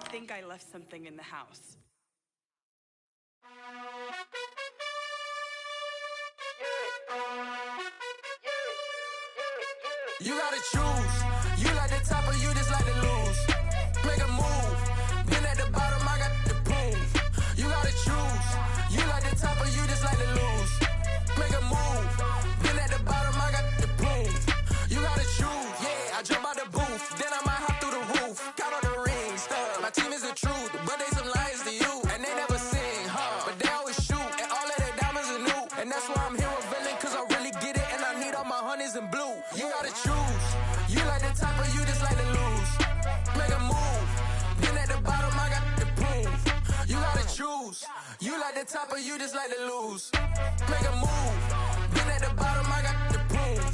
I think I left something in the house. You gotta choose. You like the top or you just like to lose. Make a move. Been at the bottom, I got the proof. You gotta choose. You like the top or you just like to lose. Make a move. Been at the bottom, I got the proof. You gotta choose. Yeah, I jump out the booth. Then I might hop through the roof. Count on the rings. My team is the truth, but they some liars to you. And they never sing, but they always shoot. And all of their diamonds are new. And that's why I'm here villain, cause I really get it. And I need all my honeys in blue. You gotta choose. You like the top or you just like to lose. Make a move. Been at the bottom, I got the proof. You gotta choose. You like the top or you just like to lose. Make a move. Been at the bottom, I got the proof.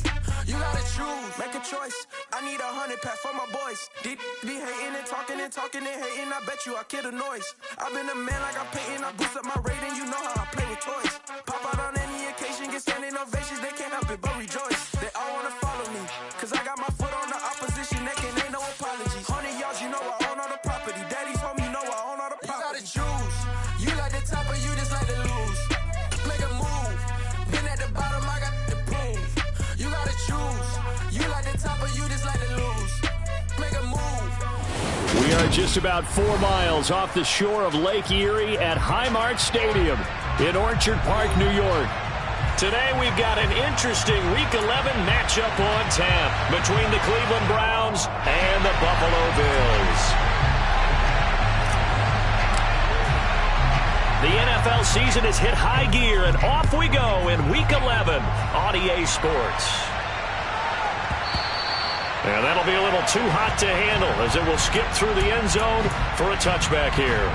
You gotta choose. Make a choice. I need 100 pack for my boys. Deep be hating and talking and talking and hating. I bet you I kill the noise. I've been a man like I'm Peyton. I boost up my rating. You know how I play with toys. Pop out on any occasion, get standing ovations. They can't help it but rejoice. They all wanna follow me, cause I got my foot on the opposition neck and ain't no apologies. 100 yards, you know I own all the property. Daddy's home, you know I own all the property. You gotta choose. You like the top or you just like to lose. Make a move. Been at the bottom, I got the proof. You gotta choose. You like the top or you just like to lose. Make a move. We are just about 4 miles off the shore of Lake Erie at Highmark Stadium in Orchard Park, New York. Today we've got an interesting Week 11 matchup on tap between the Cleveland Browns and the Buffalo Bills. The NFL season has hit high gear, and off we go in Week 11 on EA Sports. And that'll be a little too hot to handle as it will skip through the end zone for a touchback here.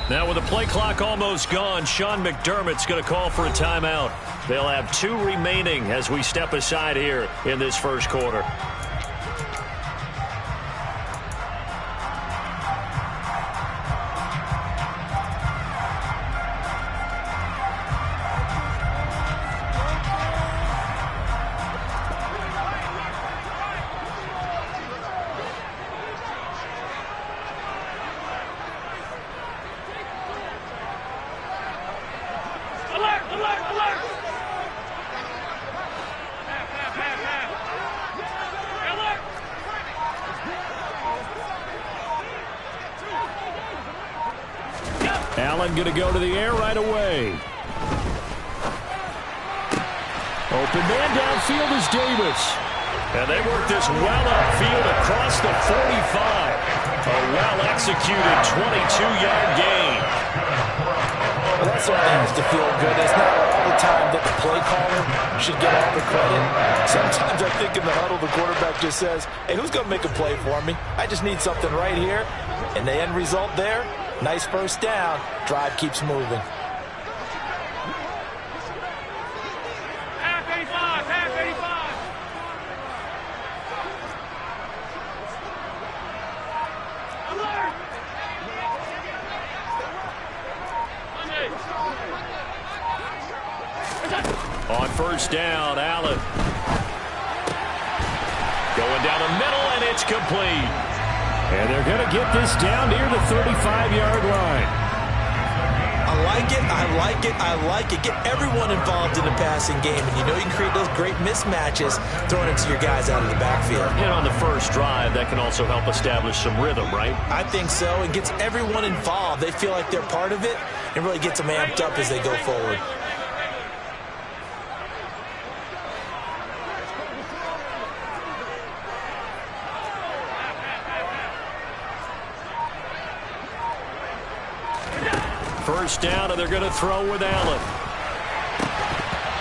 Now with the play clock almost gone, Sean McDermott's going to call for a timeout. They'll have 2 remaining as we step aside here in this first quarter. Allen going to go to the air right away. Open man downfield is Davis. And they work this well upfield across the 45. A well-executed 22-yard gain. Well, that's what has to feel good. It's not all the time that the play caller should get all the credit. Sometimes I think in the huddle, the quarterback just says, hey, who's going to make a play for me? I just need something right here. And the end result there, nice first down. Drive keeps moving. Half 85, half 85. On first down, Allen. Going down the middle, and it's complete. And they're going to get this down near the 35-yard line. I I like it, I like it, I like it. Get everyone involved in the passing game, and you know you can create those great mismatches throwing it to your guys out of the backfield. And on the first drive, that can also help establish some rhythm, right? I think so. It gets everyone involved. They feel like they're part of it, and really gets them amped up as they go forward. First down, and they're going to throw with Allen.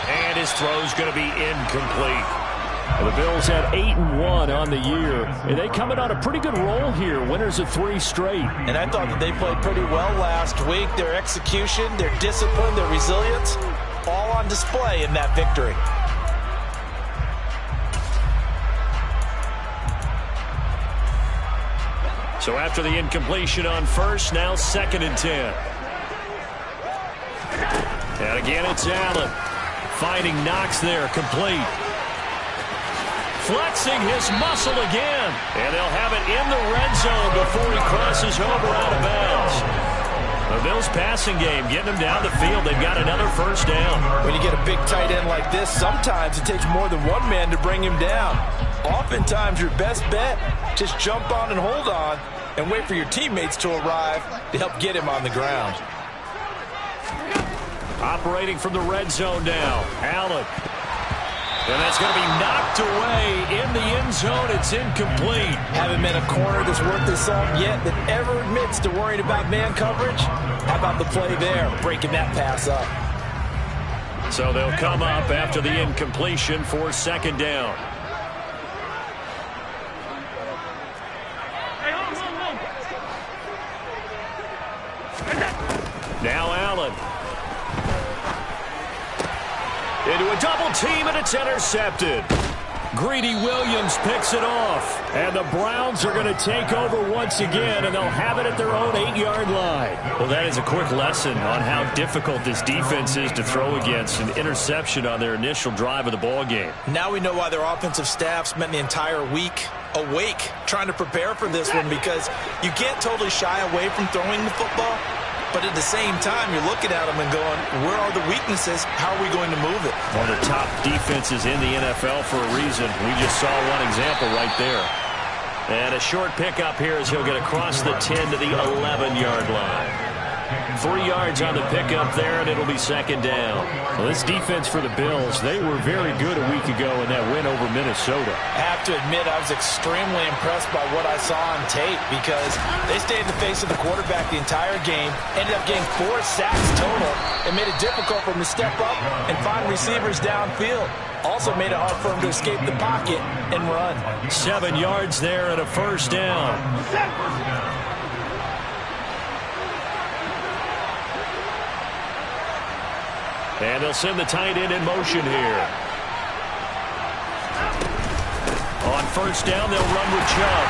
And his throw's going to be incomplete. The Bills have 8-1 on the year, and they come in on a pretty good roll here. Winners of 3 straight. And I thought that they played pretty well last week. Their execution, their discipline, their resilience, all on display in that victory. So after the incompletion on first, now 2nd and 10. And again, it's Allen. Finding Knox there, complete. Flexing his muscle again. And they'll have it in the red zone before he crosses over out of bounds. The Bills passing game, getting them down the field. They've got another first down. When you get a big tight end like this, sometimes it takes more than one man to bring him down. Oftentimes, your best bet, just jump on and hold on and wait for your teammates to arrive to help get him on the ground. Operating from the red zone now, Allen. And that's going to be knocked away in the end zone. It's incomplete. Haven't met a corner that's worth his salt yet that ever admits to worrying about man coverage. How about the play there, breaking that pass up? So they'll come up after the incompletion for 2nd down. Now Allen. Into a double team, and it's intercepted. Greedy Williams picks it off. And the Browns are going to take over once again, and they'll have it at their own 8-yard line. Well, that is a quick lesson on how difficult this defense is to throw against. An interception on their initial drive of the ball game. Now we know why their offensive staff spent the entire week awake trying to prepare for this one, because you can't totally shy away from throwing the football. But at the same time, you're looking at them and going, where are the weaknesses? How are we going to move it? One of the top defenses in the NFL for a reason. We just saw one example right there. And a short pickup here as he'll get across the 10 to the 11-yard line. 3 yards on the pickup there, and it'll be 2nd down. Well, this defense for the Bills, they were very good a week ago in that win over Minnesota. I have to admit, I was extremely impressed by what I saw on tape, because they stayed in the face of the quarterback the entire game, ended up getting 4 sacks total, and made it difficult for him to step up and find receivers downfield. Also made it hard for him to escape the pocket and run. 7 yards there and a first down. And they'll send the tight end in motion here. On first down, they'll run with Chubb.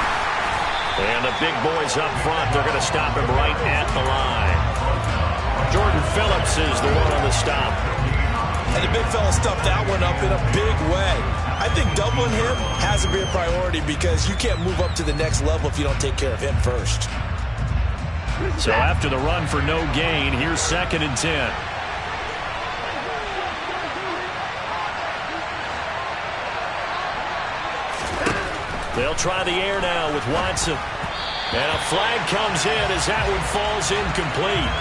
And the big boys up front, they're going to stop him right at the line. Jordan Phillips is the one on the stop. And the big fella stuffed that one up in a big way. I think doubling him has to be a priority, because you can't move up to the next level if you don't take care of him first. So after the run for no gain, here's 2nd and 10. They'll try the air now with Watson. And a flag comes in as that one falls incomplete.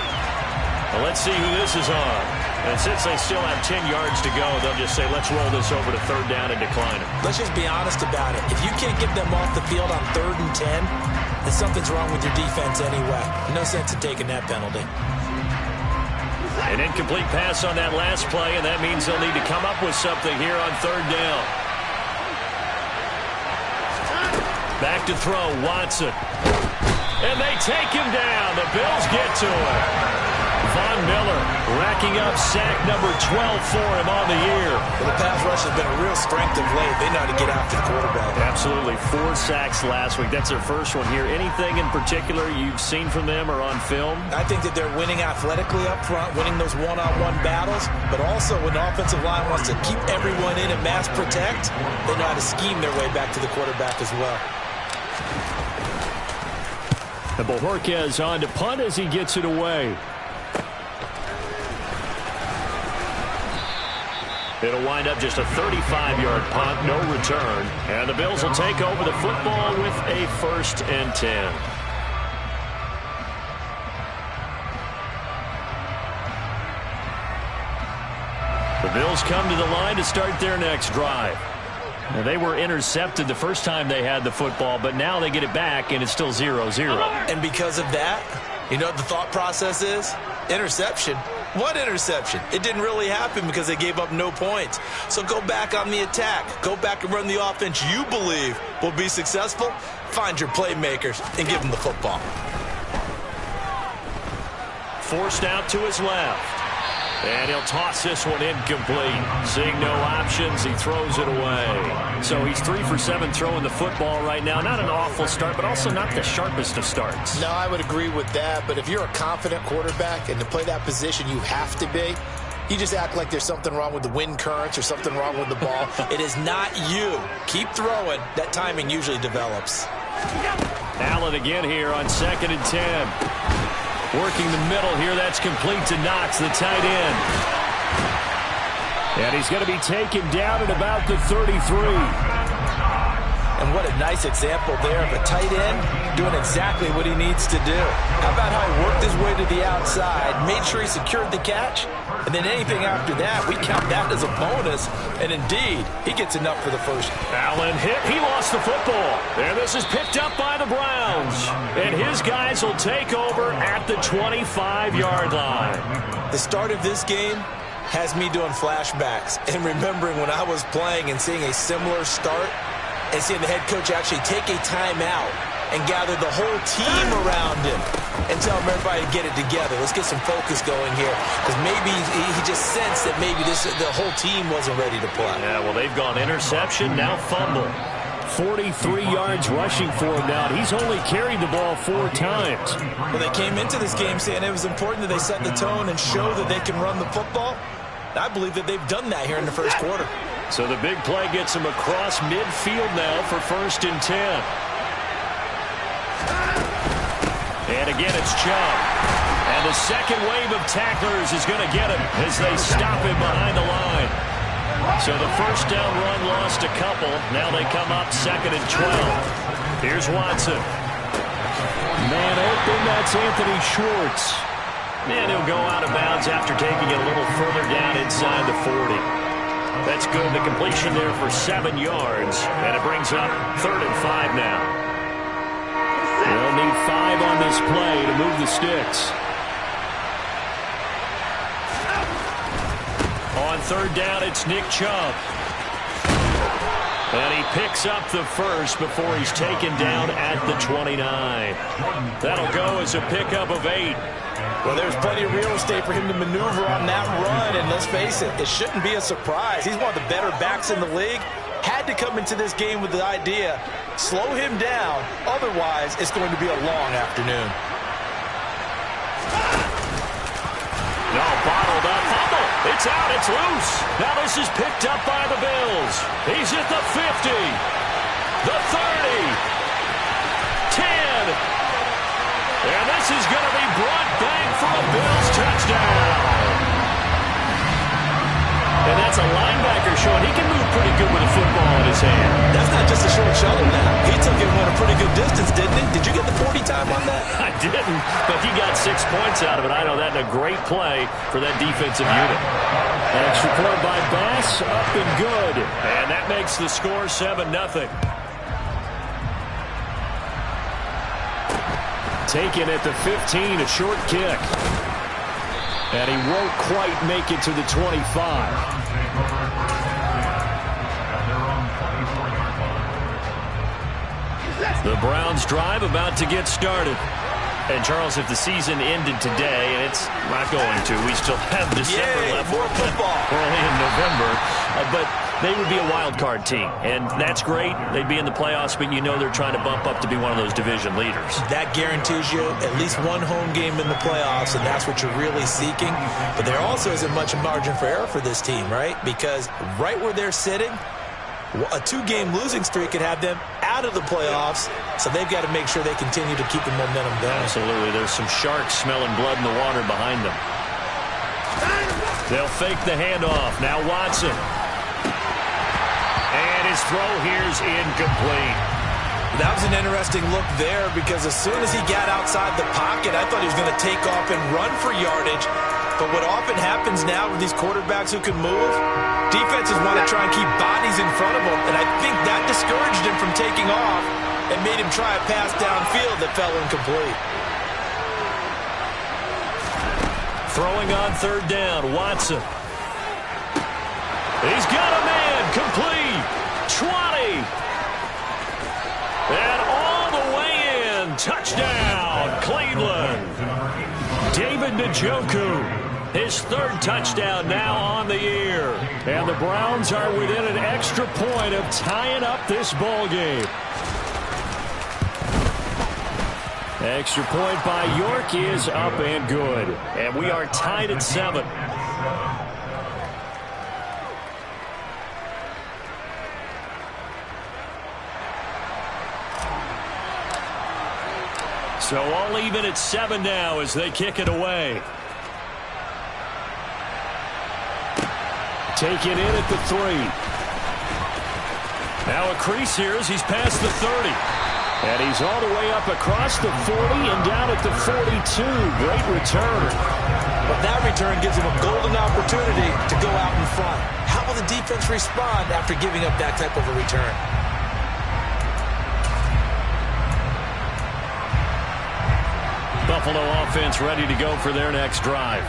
Well, let's see who this is on. And since they still have 10 yards to go, they'll just say, let's roll this over to 3rd down and decline it. Let's just be honest about it. If you can't get them off the field on 3rd and 10, then something's wrong with your defense anyway. No sense in taking that penalty. An incomplete pass on that last play, and that means they'll need to come up with something here on 3rd down. Back to throw, Watson. And they take him down. The Bills get to him. Von Miller racking up sack number 12 for him on the year. Well, the pass rush has been a real strength of late. They know how to get after the quarterback. Absolutely. 4 sacks last week. That's their first one here. Anything in particular you've seen from them or on film? I think that they're winning athletically up front, winning those one-on-one battles, but also when the offensive line wants to keep everyone in and mass protect, they know how to scheme their way back to the quarterback as well. And Bojorquez on to punt as he gets it away. It'll wind up just a 35-yard punt, no return. And the Bills will take over the football with a 1st and 10. The Bills come to the line to start their next drive. Now, they were intercepted the first time they had the football, but now they get it back, and it's still 0-0. And because of that, you know what the thought process is? Interception. What interception? It didn't really happen because they gave up no points. So go back on the attack. Go back and run the offense you believe will be successful. Find your playmakers and give them the football. Forced out to his left. And he'll toss this one incomplete. Seeing no options, he throws it away. So he's 3 for 7 throwing the football right now. Not an awful start, but also not the sharpest of starts. No, I would agree with that. But if you're a confident quarterback and to play that position, you have to be. You just act like there's something wrong with the wind currents or something wrong with the ball. It is not you. Keep throwing. That timing usually develops. Allen again here on 2nd and 10. Working the middle here. That's complete to Knox, the tight end. And he's going to be taken down at about the 33. And what a nice example there of a tight end doing exactly what he needs to do. How about how he worked his way to the outside, made sure he secured the catch, and then anything after that, we count that as a bonus. And indeed, he gets enough for the first. Allen hit. He lost the football. And this is picked up by the Browns. And his guys will take over at the 25-yard line. The start of this game has me doing flashbacks and remembering when I was playing and seeing a similar start and seeing the head coach actually take a timeout and gather the whole team around him and tell everybody to get it together. Let's get some focus going here, because maybe he just sensed that maybe the whole team wasn't ready to play. Yeah, well, they've gone interception, now fumble. 43 yards rushing for him now. He's only carried the ball 4 times. Well, they came into this game saying it was important that they set the tone and show that they can run the football. I believe that they've done that here in the first quarter. So the big play gets him across midfield now for 1st and 10. And again, it's Chubb. And the second wave of tacklers is going to get him as they stop him behind the line. So the first down run lost a couple. Now they come up 2nd and 12. Here's Watson. Man open, that's Anthony Schwartz. And he'll go out of bounds after taking it a little further down inside the 40. That's good. The completion there for 7 yards. And it brings up 3rd and 5 now. They'll need 5 on this play to move the sticks. On 3rd down, it's Nick Chubb. And he picks up the first before he's taken down at the 29. That'll go as a pickup of 8. Well, there's plenty of real estate for him to maneuver on that run, and let's face it, it shouldn't be a surprise. He's one of the better backs in the league. Had to come into this game with the idea, slow him down, otherwise it's going to be a long afternoon. No, bottled up, fumble. It's out, it's loose. Now this is picked up by the Bills. He's at the 50, the 30, 10. And this is going to be brought back for a Bills touchdown. And that's a linebacker showing he can move pretty good with a football in his hand. That's not just a short shuttle now. He took it a pretty good distance, didn't he? Did you get the 40 time on that? I didn't, but he got 6 points out of it. I know that in a great play for that defensive unit. Extra point by Bass, up and good. And that makes the score 7-0. Taken at the 15, a short kick. And he won't quite make it to the 25. The Browns drive about to get started. And, Charles, if the season ended today, and it's not going to, we still have December left. More football. We're only in November. But they would be a wild card team, and that's great. They'd be in the playoffs, but you know they're trying to bump up to be one of those division leaders. That guarantees you at least one home game in the playoffs, and that's what you're really seeking. But there also isn't much margin for error for this team, right? Because right where they're sitting, a 2-game losing streak could have them out of the playoffs, so they've got to make sure they continue to keep the momentum going. Absolutely. There's some sharks smelling blood in the water behind them. They'll fake the handoff. Now Watson. And his throw here's incomplete. That was an interesting look there because as soon as he got outside the pocket, I thought he was going to take off and run for yardage. But what often happens now with these quarterbacks who can move, defenses want to try and keep bodies in front of them. And I think that discouraged him from taking off and made him try a pass downfield that fell incomplete. Throwing on third down, Watson. He's got a man, complete, 20. And all the way in, touchdown, Cleveland. David Njoku, his third touchdown now on the year. And the Browns are within an extra point of tying up this ball game. Extra point by York is up and good. And we are tied at 7. So all even at 7 now as they kick it away. Taken in at the 3. Now a crease here as he's past the 30. And he's all the way up across the 40 and down at the 42. Great return. But that return gives him a golden opportunity to go out in front. How will the defense respond after giving up that type of a return? Buffalo offense ready to go for their next drive.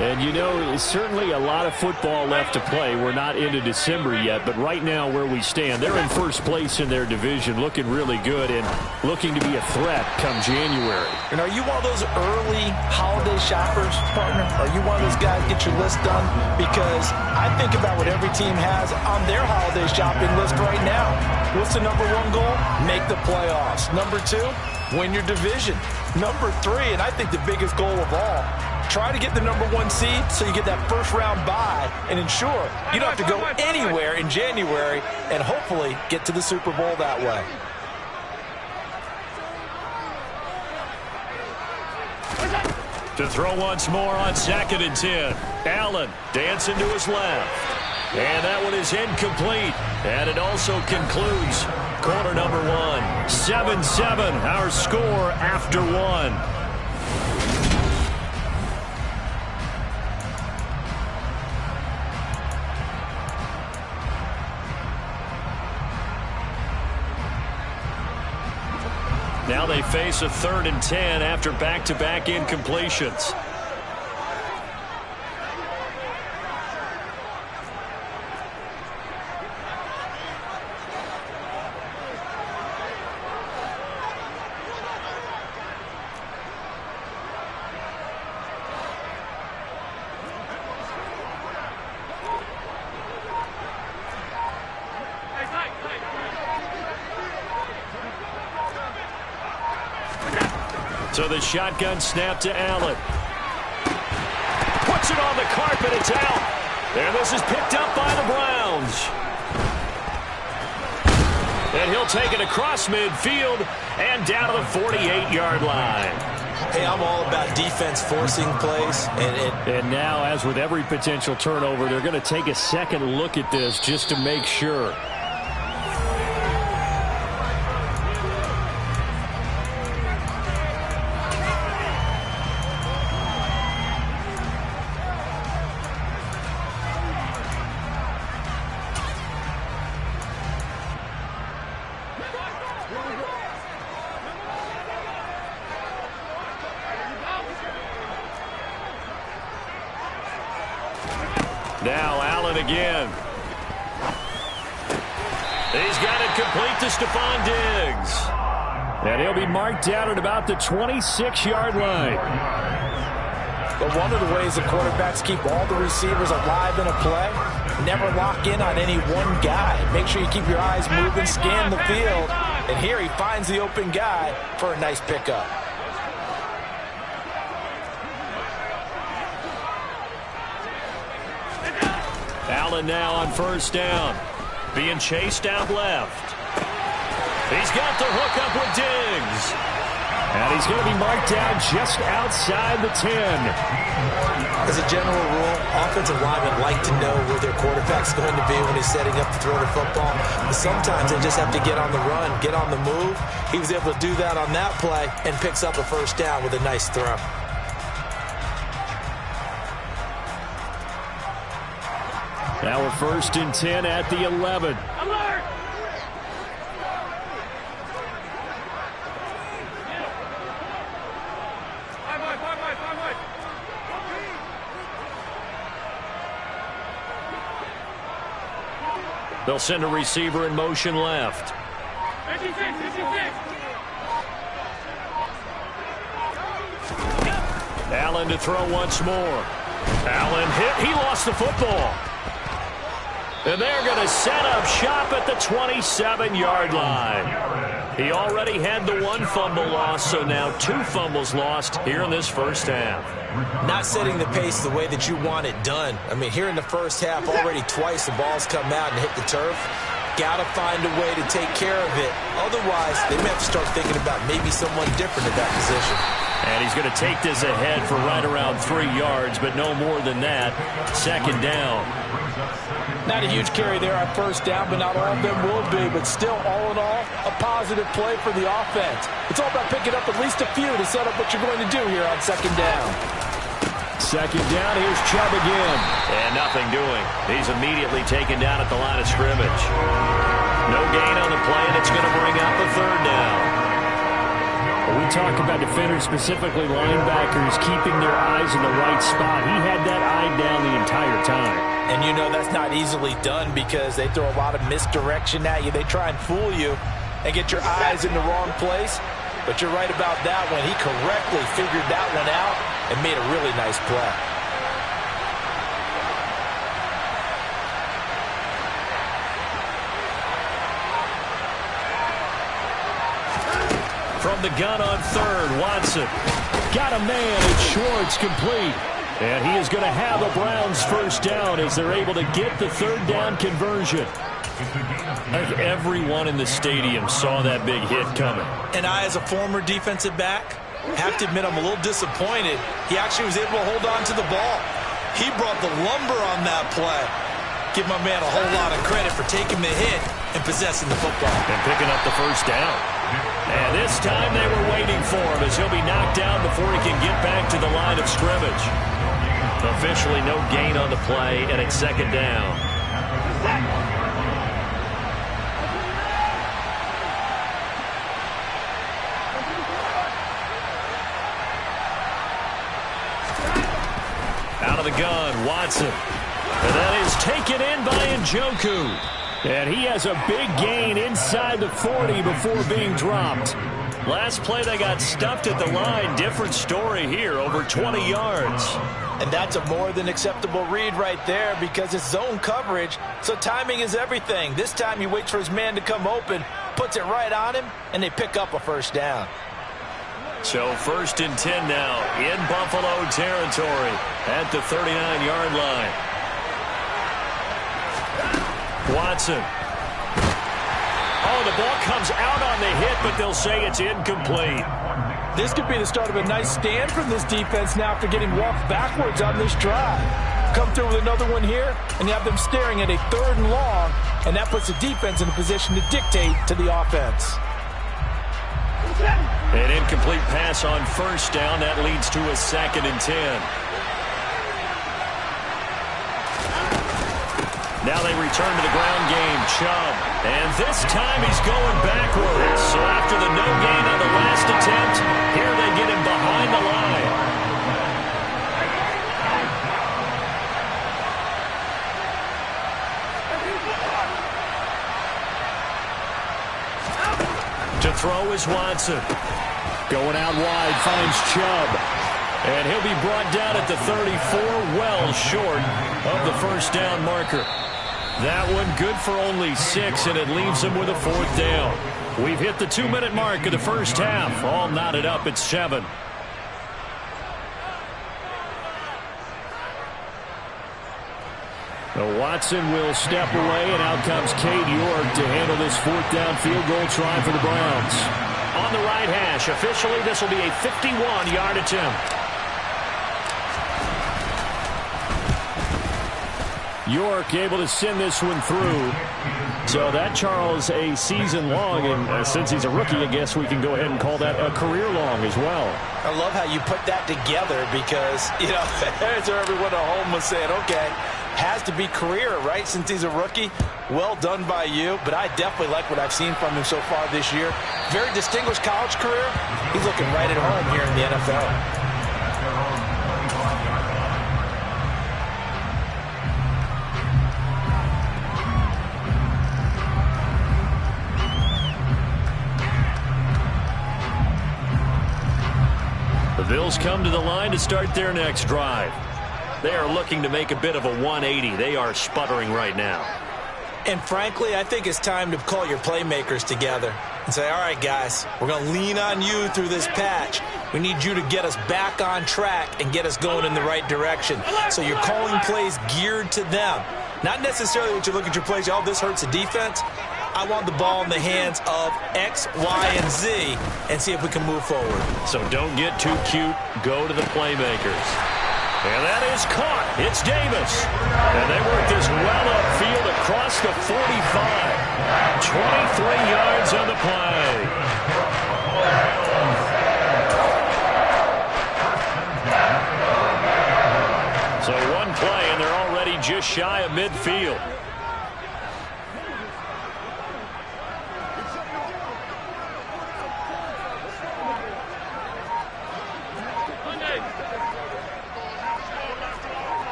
And, you know, certainly a lot of football left to play. We're not into December yet, but right now where we stand, they're in first place in their division, looking really good and looking to be a threat come January. And are you one of those early holiday shoppers, partner? Are you one of those guys get your list done? Because I think about what every team has on their holiday shopping list right now. What's the number 1 goal? Make the playoffs. Number 2, win your division. Number 3, and I think the biggest goal of all, try to get the number 1 seed so you get that first round bye and ensure you don't have to go anywhere in January and hopefully get to the Super Bowl that way. To throw once more on 2nd and 10. Allen dancing to his left. And that one is incomplete. And it also concludes quarter number 1. 7-7, our score after 1. Now they face a 3rd and 10 after back-to-back incompletions. So the shotgun snap to Allen. Puts it on the carpet. It's out. And this is picked up by the Browns. And he'll take it across midfield and down to the 48-yard line. Hey, I'm all about defense forcing plays. And now, as with every potential turnover, they're going to take a second look at this just to make sure. Now Allen again. He's got it complete to Stephon Diggs. And he'll be marked down at about the 26-yard line. But one of the ways the quarterbacks keep all the receivers alive in a play, never lock in on any one guy. Make sure you keep your eyes moving, scan the field. And here he finds the open guy for a nice pickup. Allen now on first down. Being chased out left. He's got the hook up with Diggs. And he's going to be marked down just outside the 10. As a general rule, offensive linemen like to know where their quarterback's going to be when he's setting up to throw the football. But sometimes they just have to get on the run, get on the move. He was able to do that on that play and picks up a first down with a nice throw. Now we're 1st and 10 at the 11. Alert! They'll send a receiver in motion left. 56, 56. Allen to throw once more. Allen hit. He lost the football. And they're going to set up shop at the 27-yard line. He already had the 1 fumble loss, so now 2 fumbles lost here in this first half. Not setting the pace the way that you want it done. I mean, here in the first half, already twice the ball's come out and hit the turf. Got to find a way to take care of it. Otherwise, they may have to start thinking about maybe someone different at that position. And he's going to take this ahead for right around 3 yards, but no more than that. 2nd down. Not a huge carry there on first down, but not all of them will be. But still, all in all, a positive play for the offense. It's all about picking up at least a few to set up what you're going to do here on 2nd down. 2nd down, here's Chubb again. And nothing doing. He's immediately taken down at the line of scrimmage. No gain on the play, and it's going to bring up a 3rd down. When we talk about defenders, specifically linebackers, keeping their eyes in the right spot, he had that eye down the entire time. And you know that's not easily done because they throw a lot of misdirection at you. They try and fool you and get your eyes in the wrong place. But you're right about that one. He correctly figured that one out and made a really nice play. From the gun on 3rd, Watson. Got a man, it's Schwartz, complete. And he is going to have a Browns first down as they're able to get the 3rd down conversion. I think everyone in the stadium saw that big hit coming. And I, as a former defensive back, have to admit I'm a little disappointed. He actually was able to hold on to the ball. He brought the lumber on that play. Give my man a whole lot of credit for taking the hit and possessing the football. And picking up the first down. And this time they were waiting for him as he'll be knocked down before he can get back to the line of scrimmage. Officially no gain on the play, and it's 2nd down. Out of the gun, Watson. And that is taken in by Njoku. And he has a big gain inside the 40 before being dropped. Last play they got stuffed at the line. Different story here, over 20 yards. And that's a more than acceptable read right there because it's zone coverage, so timing is everything. This time he waits for his man to come open, puts it right on him, and they pick up a first down. So 1st and 10 now in Buffalo territory at the 39-yard line. Watson. Oh, the ball comes out on the hit, but they'll say it's incomplete. This could be the start of a nice stand from this defense now after getting walked backwards on this drive. Come through with another one here, and you have them staring at a 3rd and long, and that puts the defense in a position to dictate to the offense. An incomplete pass on first down. That leads to a 2nd and 10. Now they return to the ground game. Chubb. And this time he's going backwards. So after the no gain on the last attempt, here they get him behind the line. To throw is Watson. Going out wide, finds Chubb. And he'll be brought down at the 34, well short of the first down marker. That one good for only 6, and it leaves him with a 4th down. We've hit the 2-minute mark of the first half. All knotted up at 7. Now Watson will step away, and out comes Cade York to handle this 4th down field goal try for the Browns. On the right hash. Officially, this will be a 51-yard attempt. York able to send this one through. So that, Charles, a season long, and since he's a rookie, I guess we can go ahead and call that a career long as well. I love how you put that together because, you know, there's everyone at home was saying, okay, has to be career, right, since he's a rookie. Well done by you, but I definitely like what I've seen from him so far this year. Very distinguished college career. He's looking right at home here in the NFL. The Bills come to the line to start their next drive. They are looking to make a bit of a 180. They are sputtering right now. And frankly, I think it's time to call your playmakers together and say, all right, guys, we're going to lean on you through this patch. We need you to get us back on track and get us going in the right direction. So you're calling plays geared to them. Not necessarily what you look at your plays, oh, this hurts the defense. I want the ball in the hands of X, Y, and Z and see if we can move forward. So don't get too cute. Go to the playmakers. And that is caught. It's Davis. And they work this well upfield across the 45. 23 yards on the play. So one play, and they're already just shy of midfield.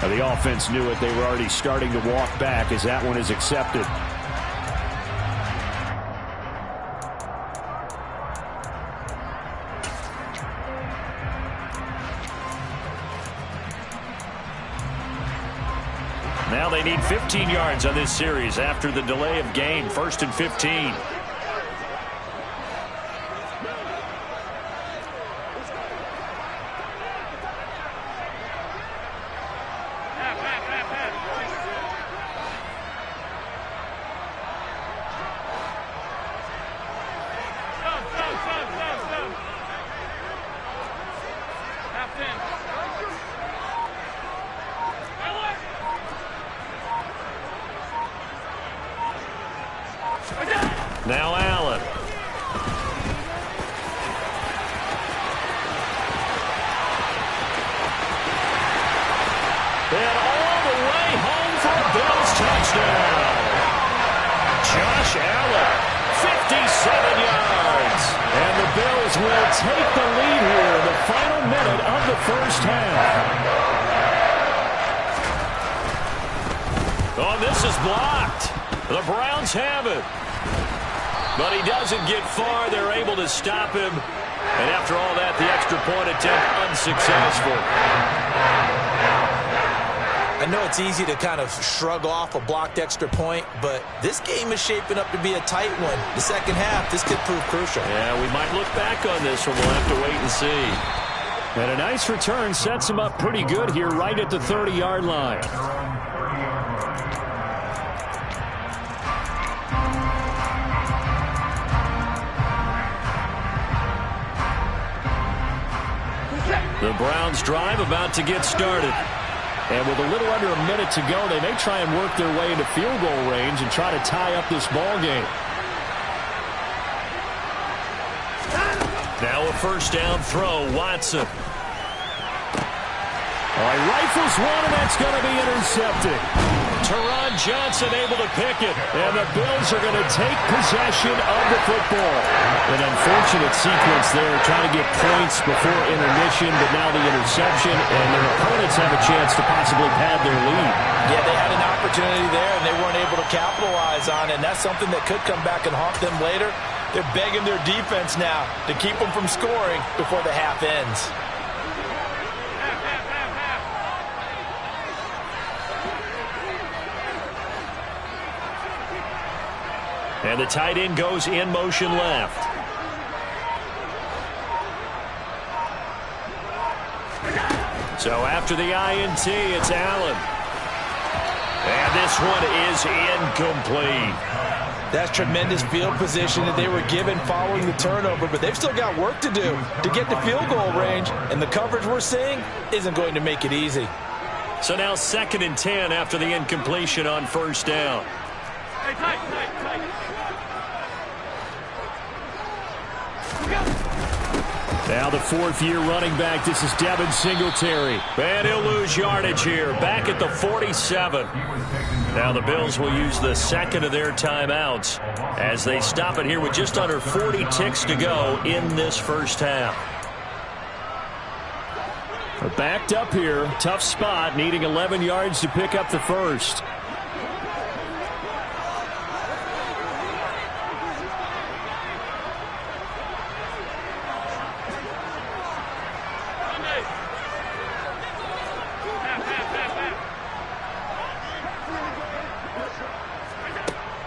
Now, the offense knew it. They were already starting to walk back as that one is accepted. Now they need 15 yards on this series after the delay of game. 1st and 15. Now Allen. And all the way home for a Bills touchdown. Josh Allen, 57 yards. And the Bills will take the lead here in the final minute of the first half. Oh, this is blocked. The Browns have it. But he doesn't get far. They're able to stop him. And after all that, the extra point attempt unsuccessful. I know it's easy to kind of shrug off a blocked extra point, but this game is shaping up to be a tight one. The second half, this could prove crucial. Yeah, we might look back on this one. We'll have to wait and see. And a nice return sets him up pretty good here right at the 30-yard line. The Browns drive about to get started. And with a little under a minute to go, they may try and work their way into field goal range and try to tie up this ball game. Now a first down throw, Watson. All right, rifles one, and that's going to be intercepted. Teron Johnson able to pick it, and the Bills are going to take possession of the football. An unfortunate sequence there, trying to get points before intermission, but now the interception, and their opponents have a chance to possibly pad their lead. Yeah, they had an opportunity there, and they weren't able to capitalize on it, and that's something that could come back and haunt them later. They're begging their defense now to keep them from scoring before the half ends. And the tight end goes in motion left. So after the INT, it's Allen. And this one is incomplete. That's tremendous field position that they were given following the turnover, but they've still got work to do to get to field goal range, and the coverage we're seeing isn't going to make it easy. So now 2nd and 10 after the incompletion on first down. Hey, tight. Now the 4th-year running back. This is Devin Singletary. And he'll lose yardage here. Back at the 47. Now the Bills will use the 2nd of their timeouts as they stop it here with just under 40 ticks to go in this first half. Backed up here. Tough spot. Needing 11 yards to pick up the first.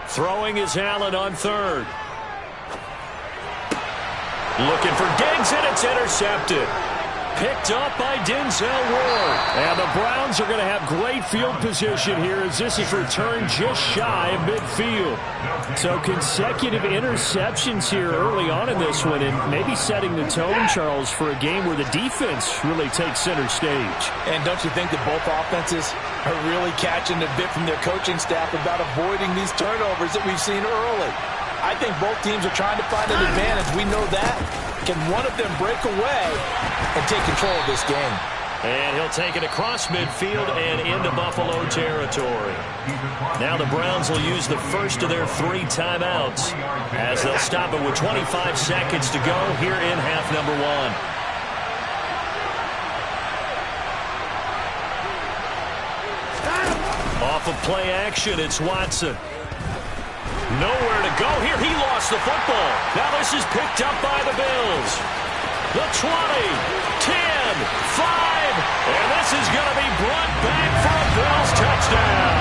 Throwing is Allen on 3rd. Looking for Diggs, and it's intercepted. Picked up by Denzel Ward. And the Browns are going to have great field position here as this is returned just shy of midfield. So consecutive interceptions here early on in this one, and maybe setting the tone, Charles, for a game where the defense really takes center stage. And don't you think that both offenses are really catching a bit from their coaching staff about avoiding these turnovers that we've seen early? I think both teams are trying to find an advantage. We know that. Can one of them break away and take control of this game? And he'll take it across midfield and into Buffalo territory. Now the Browns will use the first of their 3 timeouts as they'll stop it with 25 seconds to go here in half number 1. Off of play action, it's Watson. Nowhere to go here. He lost the football. Now this is picked up by the Bills. The 20, 10, 5, and this is going to be brought back for a Bills touchdown.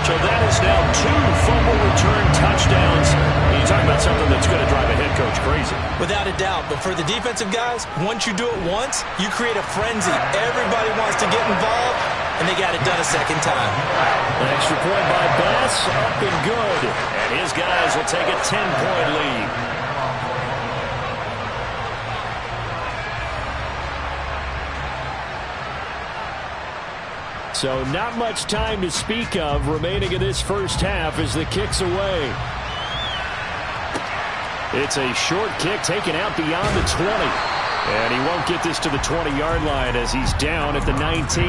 So that is now 2 fumble return touchdowns. You talk about something that's going to drive a head coach crazy. Without a doubt, but for the defensive guys, once you do it once, you create a frenzy. Everybody wants to get involved, and they got it done a second time. An extra point by Bass, up and good. And his guys will take a 10-point lead. So not much time to speak of remaining in this first half as the kick's away. It's a short kick taken out beyond the 20. And he won't get this to the 20-yard line as he's down at the 19.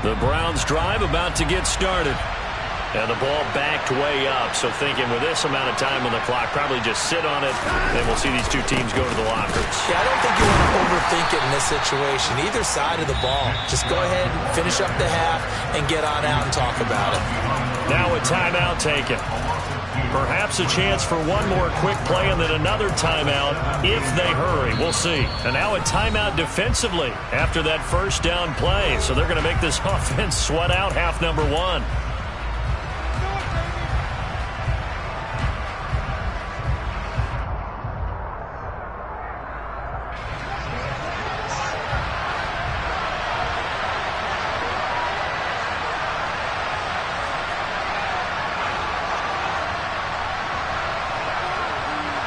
The Browns drive about to get started. And the ball backed way up, so thinking with this amount of time on the clock, probably just sit on it, and we'll see these two teams go to the lockers. Yeah, I don't think you want to overthink it in this situation. Either side of the ball. Just go ahead and finish up the half and get on out and talk about it. Now a timeout taken. Perhaps a chance for one more quick play and then another timeout if they hurry. We'll see. And now a timeout defensively after that first down play. So they're going to make this offense sweat out half number 1.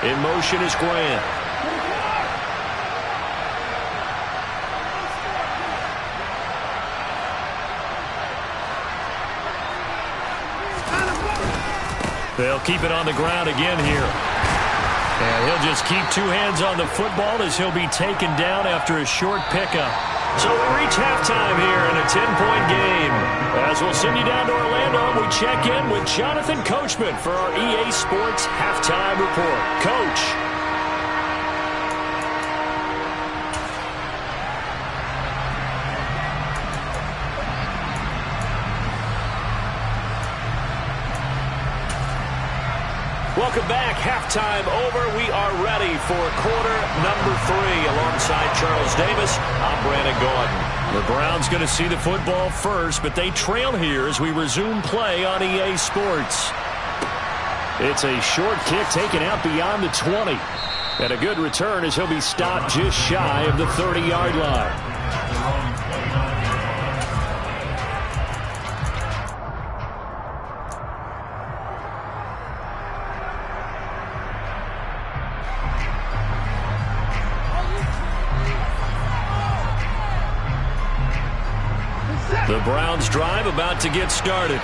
In motion is Grant. They'll keep it on the ground again here. And he'll just keep 2 hands on the football as he'll be taken down after a short pickup. So we reach halftime here in a 10-point game. As we'll send you down to Orlando, we check in with Jonathan Coachman for our EA Sports Halftime Report. Coach. Welcome back. Halftime over. We are ready for quarter number 3. Alongside Charles Davis, I'm Brandon Gaudin. The Browns going to see the football first, but they trail here as we resume play on EA Sports. It's a short kick taken out beyond the 20. And a good return as he'll be stopped just shy of the 30-yard line. The Browns drive about to get started.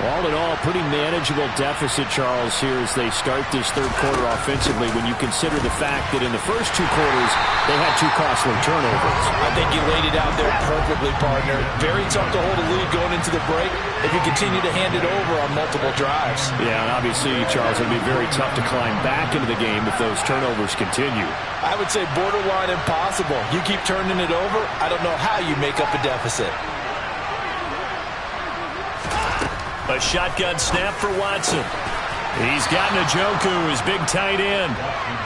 All in all, pretty manageable deficit, Charles, here as they start this third quarter offensively when you consider the fact that in the first two quarters, they had two costly turnovers. I think you laid it out there perfectly, partner. Very tough to hold a lead going into the break if you continue to hand it over on multiple drives. Yeah, and obviously, Charles, it'll be very tough to climb back into the game if those turnovers continue. I would say borderline impossible. You keep turning it over, I don't know how you make up a deficit. A shotgun snap for Watson. He's got Njoku, his big tight end.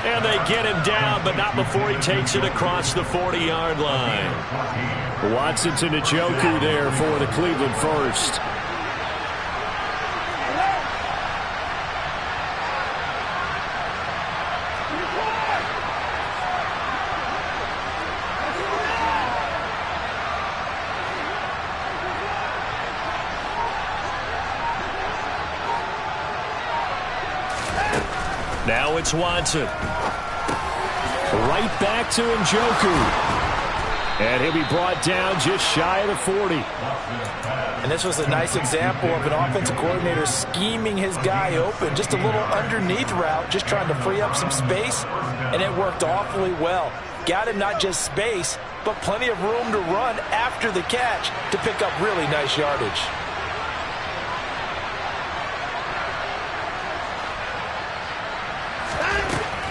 And they get him down, but not before he takes it across the 40-yard line. Watson to Njoku there for the Cleveland first. Now it's Watson. Right back to Njoku. And he'll be brought down just shy of the 40. And this was a nice example of an offensive coordinator scheming his guy open. Just a little underneath route, just trying to free up some space. And it worked awfully well. Got him not just space, but plenty of room to run after the catch to pick up really nice yardage.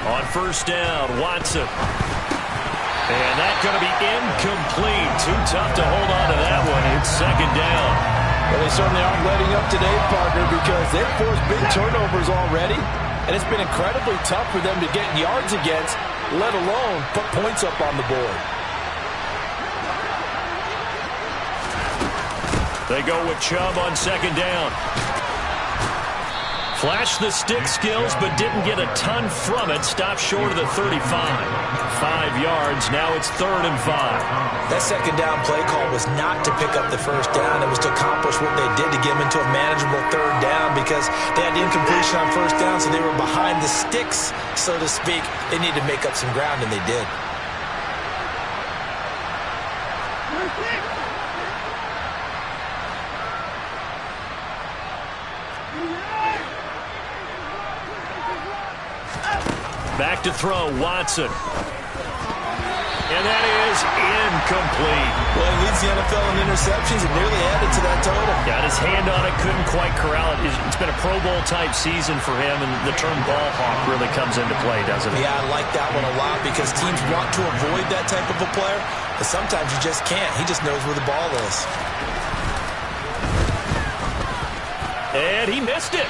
On first down, Watson. And that's going to be incomplete. Too tough to hold on to that one. It's second down. Well, they certainly aren't letting up today, partner, because they've forced big turnovers already. And it's been incredibly tough for them to get yards against, let alone put points up on the board. They go with Chubb on second down. Flashed the stick skills, but didn't get a ton from it. Stopped short of the 35. 5 yards. Now it's 3rd and 5. That second down play call was not to pick up the first down. It was to accomplish what they did to get them into a manageable 3rd down because they had the incompletion on first down, so they were behind the sticks, so to speak. They needed to make up some ground, and they did. Back to throw, Watson. And that is incomplete. Well, he leads the NFL in interceptions and nearly added to that total. Got his hand on it, couldn't quite corral it. It's been a Pro Bowl-type season for him, and the term ball hawk really comes into play, doesn't it? Yeah, I like that one a lot because teams want to avoid that type of a player, but sometimes you just can't. He just knows where the ball is. And he missed it.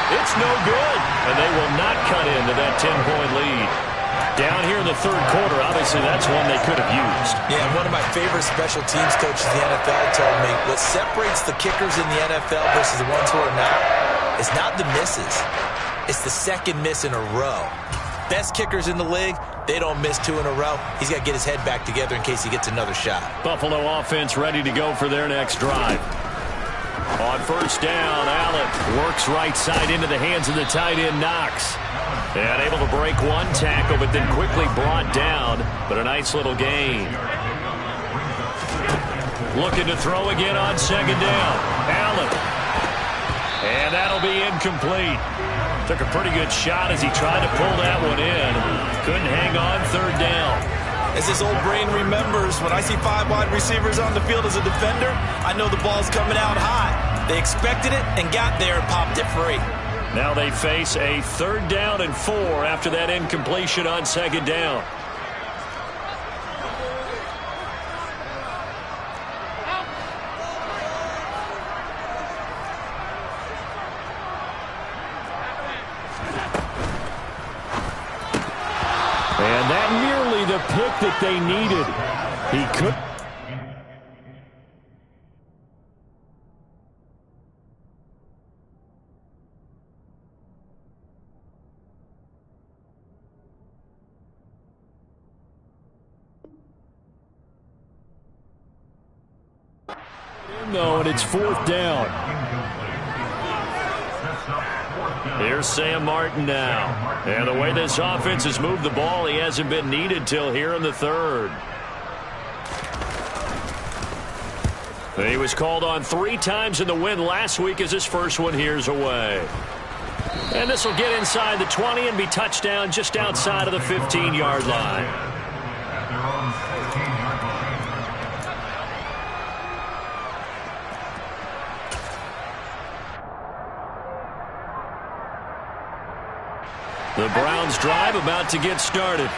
It's no good, and they will not cut into that 10-point lead. Down here in the third quarter, obviously that's one they could have used. Yeah, one of my favorite special teams coaches in the NFL told me what separates the kickers in the NFL versus the ones who are not is not the misses. It's the second miss in a row. Best kickers in the league, they don't miss 2 in a row. He's got to get his head back together in case he gets another shot. Buffalo offense ready to go for their next drive. On first down, Allen works right side into the hands of the tight end, Knox. And able to break one tackle, but then quickly brought down. But a nice little gain. Looking to throw again on second down. Allen. And that'll be incomplete. Took a pretty good shot as he tried to pull that one in. Couldn't hang on third down. As his old brain remembers, when I see 5 wide receivers on the field as a defender, I know the ball's coming out high. They expected it and got there and popped it free. Now they face a 3rd down and 4 after that incompletion on second down. And that nearly the pick that they needed. He could. No, and it's 4th down. Here's Sam Martin now. And the way this offense has moved the ball, he hasn't been needed till here in the 3rd. He was called on 3 times in the win last week as his first one here's away. And this will get inside the 20 and be touchdown just outside of the 15-yard line. The Browns drive about to get started.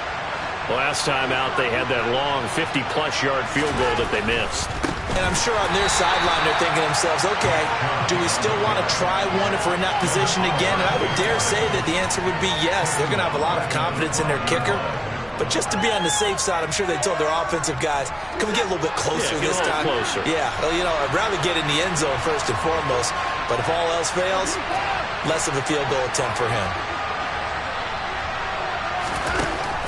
Last time out, they had that long 50-plus yard field goal that they missed. And I'm sure on their sideline they're thinking to themselves, okay, do we still want to try one if we're in that position again? And I would dare say that the answer would be yes. They're going to have a lot of confidence in their kicker. But just to be on the safe side, I'm sure they told their offensive guys, can we get a little bit closer this time? Closer. Yeah, well, you know, I'd rather get in the end zone first and foremost. But if all else fails, less of a field goal attempt for him.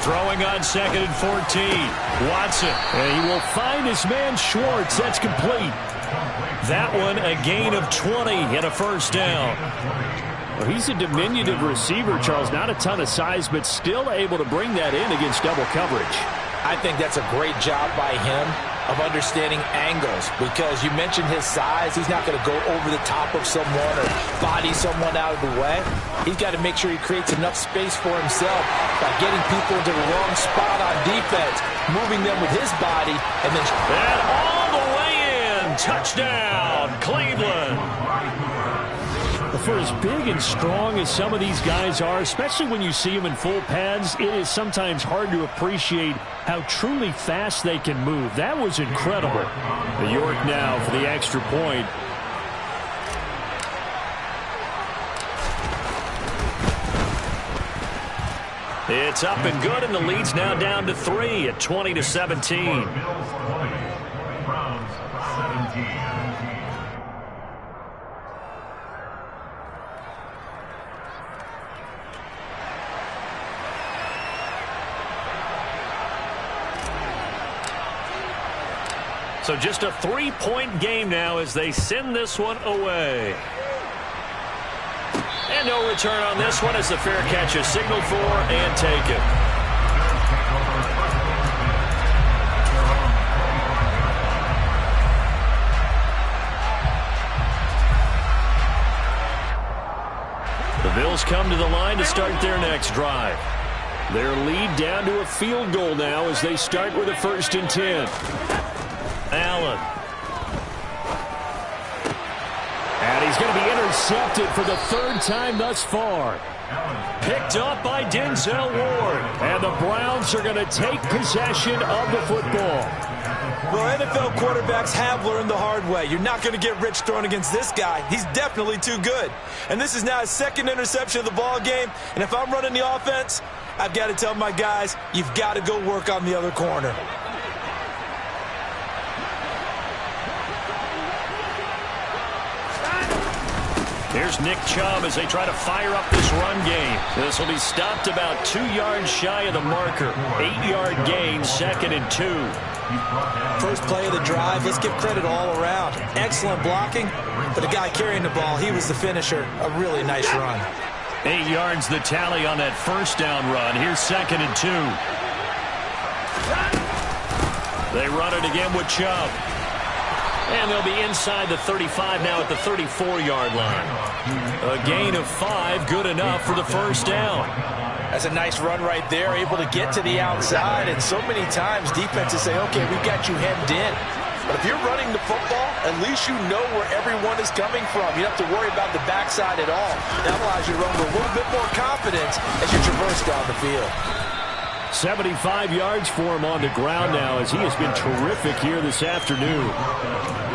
Throwing on 2nd and 14. Watson. And he will find his man Schwartz. That's complete. That one a gain of 20 and a 1st down. Well, he's a diminutive receiver, Charles. Not a ton of size, but still able to bring that in against double coverage. I think that's a great job by him of understanding angles, because you mentioned his size. He's not going to go over the top of someone or body someone out of the way. He's got to make sure he creates enough space for himself by getting people into the wrong spot on defense, moving them with his body, and then all the way in. Touchdown, Cleveland. For as big and strong as some of these guys are, especially when you see them in full pads, it is sometimes hard to appreciate how truly fast they can move. That was incredible. The York now for the extra point. It's up and good, and the lead's now down to 3 at 20-17. So just a 3-point game now as they send this one away. And no return on this one as the fair catch is signaled for and taken. The Bills come to the line to start their next drive. Their lead down to a field goal now as they start with a 1st and 10. Allen. And he's going to be intercepted for the 3rd time thus far. Picked up by Denzel Ward. And the Browns are going to take possession of the football. Well, NFL quarterbacks have learned the hard way. You're not going to get rich throwing against this guy. He's definitely too good. And this is now his 2nd interception of the ball game. And if I'm running the offense, I've got to tell my guys, you've got to go work on the other corner. Here's Nick Chubb as they try to fire up this run game. This will be stopped about 2 yards shy of the marker. 8-yard gain, 2nd and 2. First play of the drive, let's give credit all around. Excellent blocking, but the guy carrying the ball, he was the finisher. A really nice run. 8 yards the tally on that 1st down run. Here's 2nd and 2. They run it again with Chubb. And they'll be inside the 35 now at the 34-yard line. A gain of 5, good enough for the 1st down. That's a nice run right there, able to get to the outside. And so many times defenses say, okay, we've got you hemmed in. But if you're running the football, at least you know where everyone is coming from. You don't have to worry about the backside at all. That allows you to run with a little bit more confidence as you traverse down the field. 75 yards for him on the ground now as he has been terrific here this afternoon.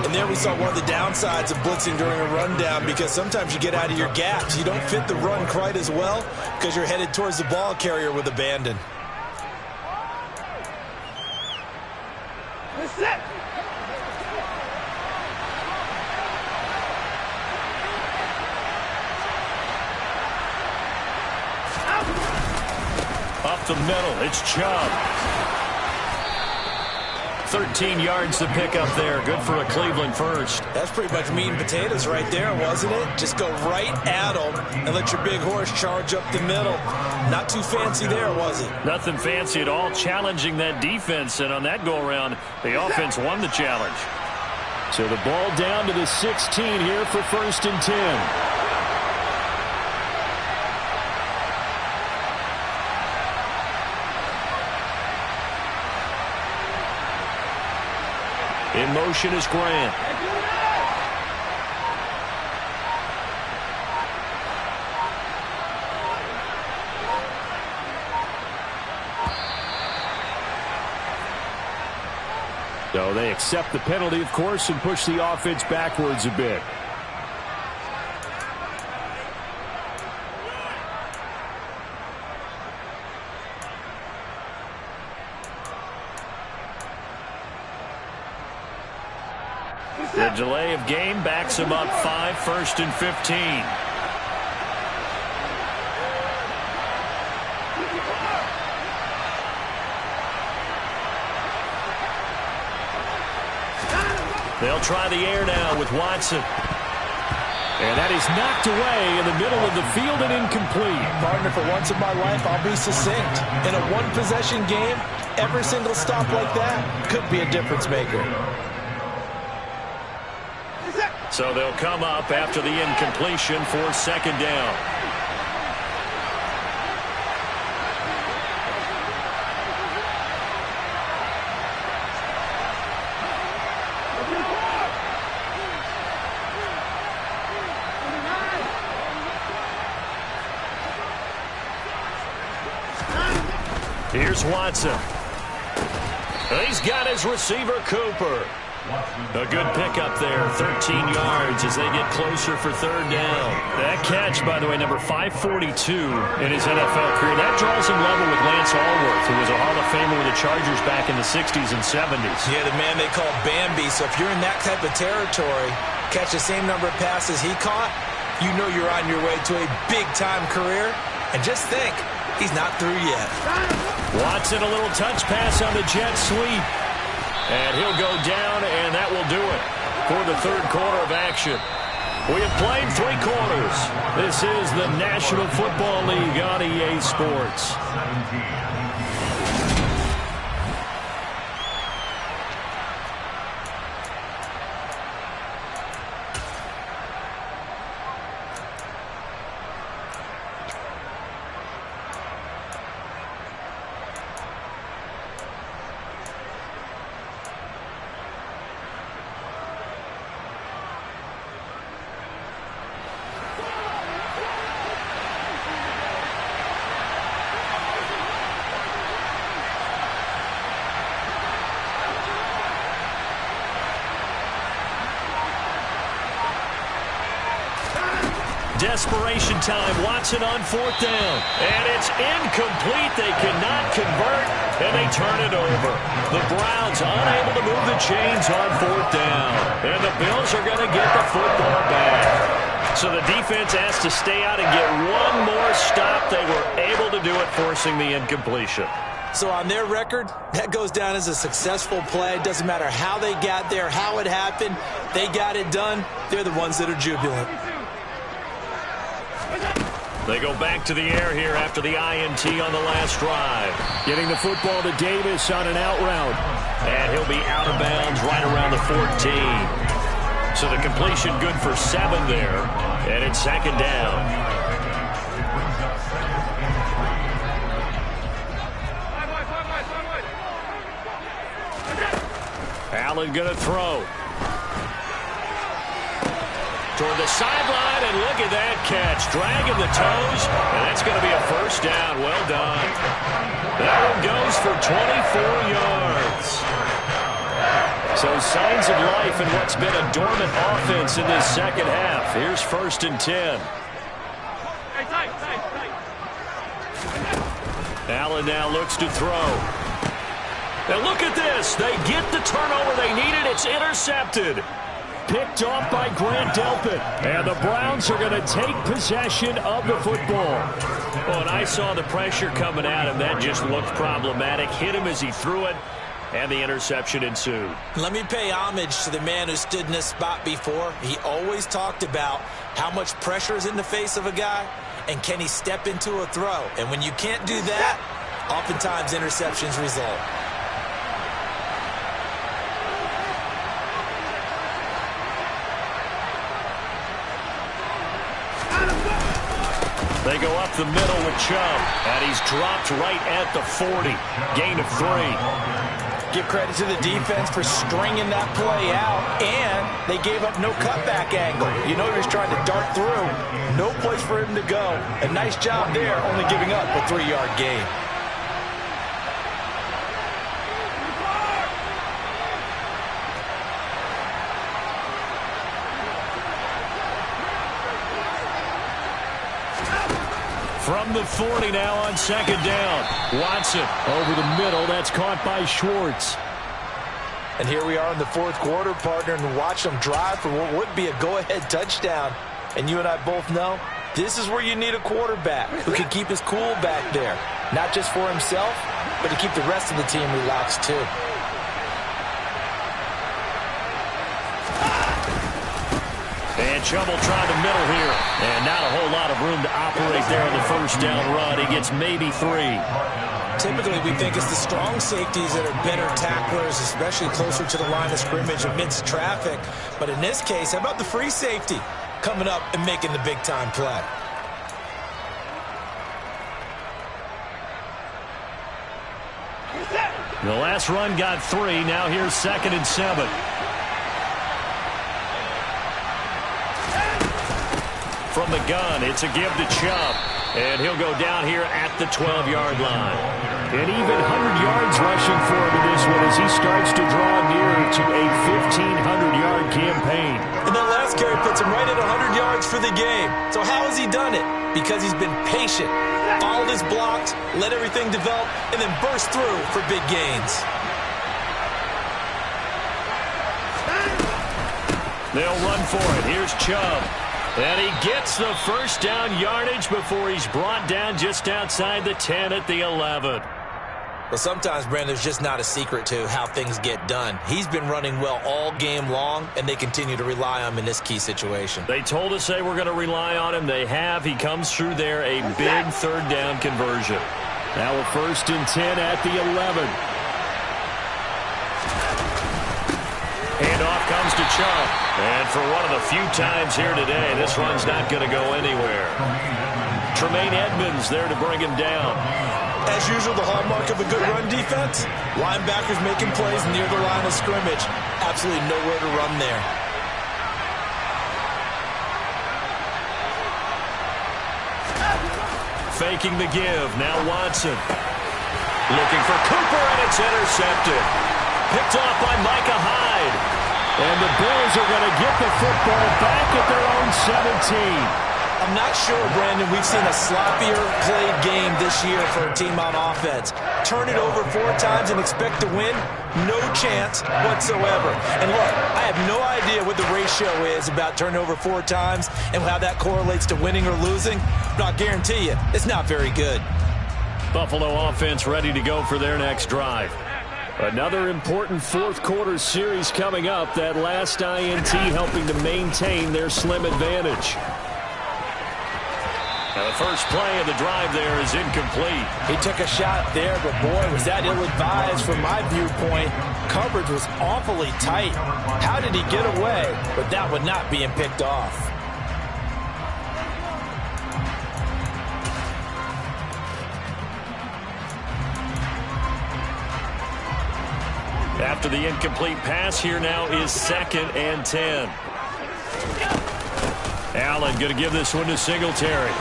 And there we saw one of the downsides of blitzing during a rundown, because sometimes you get out of your gaps. You don't fit the run quite as well because you're headed towards the ball carrier with abandon. Up the middle, it's Chubb. 13 yards to pick up there. Good for a Cleveland first. That's pretty much meat and potatoes right there, wasn't it? Just go right at them and let your big horse charge up the middle. Not too fancy there, was it? Nothing fancy at all, challenging that defense. And on that go-around, the offense won the challenge. So the ball down to the 16 here for 1st and 10. In motion is Grant. So they accept the penalty, of course, and push the offense backwards a bit. The delay of game backs him up 5, 1st and 15. They'll try the air now with Watson. And that is knocked away in the middle of the field and incomplete. Partner, for once in my life, I'll be succinct. In a one-possession game, every single stop like that could be a difference maker. So they'll come up after the incompletion for 2nd down. Here's Watson. He's got his receiver, Cooper. A good pickup there, 13 yards as they get closer for 3rd down. That catch, by the way, number 542 in his NFL career. That draws him level with Lance Allworth, who was a Hall of Famer with the Chargers back in the 60s and 70s. Yeah, the man they call Bambi. So if you're in that type of territory, catch the same number of passes he caught, you know you're on your way to a big-time career. And just think, he's not through yet. Watson, a little touch pass on the jet sweep. And he'll go down, and that will do it for the 3rd quarter of action. We have played 3 quarters. This is the National Football League on EA Sports. Desperation time. Watson on 4th down. And it's incomplete. They cannot convert, and they turn it over. The Browns unable to move the chains on 4th down. And the Bills are going to get the football back. So the defense has to stay out and get one more stop. They were able to do it, forcing the incompletion. So on their record, that goes down as a successful play. It doesn't matter how they got there, how it happened. They got it done. They're the ones that are jubilant. They go back to the air here after the INT on the last drive. Getting the football to Davis on an out route. And he'll be out of bounds right around the 14. So the completion good for 7 there. And it's 2nd down. Allen going to throw. Toward the sideline, and look at that catch. Dragging the toes, and that's going to be a 1st down. Well done. That one goes for 24 yards. So signs of life in what's been a dormant offense in this 2nd half. Here's 1st and 10. Allen now looks to throw. And look at this. They get the turnover they needed. It's intercepted. Picked off by Grant Delpit. And the Browns are going to take possession of the football. Well, and I saw the pressure coming at him. That just looked problematic. Hit him as he threw it. and the interception ensued. Let me pay homage to the man who stood in this spot before. He always talked about how much pressure is in the face of a guy, and can he step into a throw. And when you can't do that, oftentimes interceptions result. They go up the middle with Chubb, and he's dropped right at the 40. Gain of 3. Give credit to the defense for stringing that play out, and they gave up no cutback angle. You know he was trying to dart through. No place for him to go. A nice job there, only giving up a 3-yard gain. From the 40 now on second down. Watson over the middle. That's caught by Schwartz. And here we are in the fourth quarter, partner, and watch them drive for what would be a go-ahead touchdown. And you and I both know this is where you need a quarterback who can keep his cool back there. Not just for himself, but to keep the rest of the team relaxed too. And Chubb will try the middle here. And not a whole lot of room to operate there on the first down run. He gets maybe 3. Typically, we think it's the strong safeties that are better tacklers, especially closer to the line of scrimmage amidst traffic. But in this case, how about the free safety coming up and making the big-time play? The last run got 3. Now here's 2nd and 7. From the gun, it's a give to Chubb. And he'll go down here at the 12-yard line. And even 100 yards rushing for him in this one as he starts to draw near to a 1,500-yard campaign. And that last carry puts him right at 100 yards for the game. So how has he done it? Because he's been patient, followed his blocks, let everything develop, and then burst through for big gains. They'll run for it. Here's Chubb. And he gets the first down yardage before he's brought down just outside the 10 at the 11. Well, sometimes, Brandon, there's just not a secret to how things get done. He's been running well all game long, and they continue to rely on him in this key situation. They told us they were going to rely on him. They have. He comes through there, a big third down conversion. Now a 1st and 10 at the 11. Handoff comes to Chubb. And for one of the few times here today, this run's not going to go anywhere. Tremaine Edmonds there to bring him down. As usual, the hallmark of a good run defense, linebackers making plays near the line of scrimmage. Absolutely nowhere to run there. Faking the give. Now Watson. Looking for Cooper, and it's intercepted. Picked off by Micah Hyde. And the Bills are going to get the football back at their own 17. I'm not sure, Brandon, we've seen a sloppier played game this year for a team on offense. Turn it over 4 times and expect to win? No chance whatsoever. And look, I have no idea what the ratio is about turning over 4 times and how that correlates to winning or losing, but I'll guarantee you, it's not very good. Buffalo offense ready to go for their next drive. Another important fourth quarter series coming up. That last INT helping to maintain their slim advantage. Now the first play of the drive there is incomplete. He took a shot there, but boy, was that ill-advised from my viewpoint. Coverage was awfully tight. How did he get away? But that would not being picked off. After the incomplete pass, here now is 2nd and 10. Allen going to give this one to Singletary.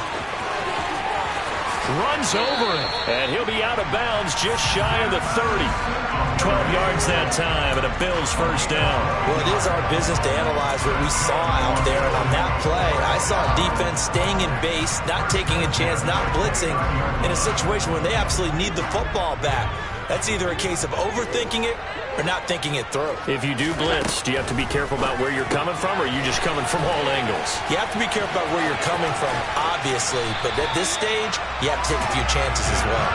Runs over him, and he'll be out of bounds just shy of the 30. 12 yards that time, and a Bills first down. Well, it is our business to analyze what we saw out there, and on that play, I saw defense staying in base, not taking a chance, not blitzing, in a situation where they absolutely need the football back. That's either a case of overthinking it or not thinking it through. If you do blitz, do you have to be careful about where you're coming from, or are you just coming from all angles? You have to be careful about where you're coming from, obviously, but at this stage, you have to take a few chances as well.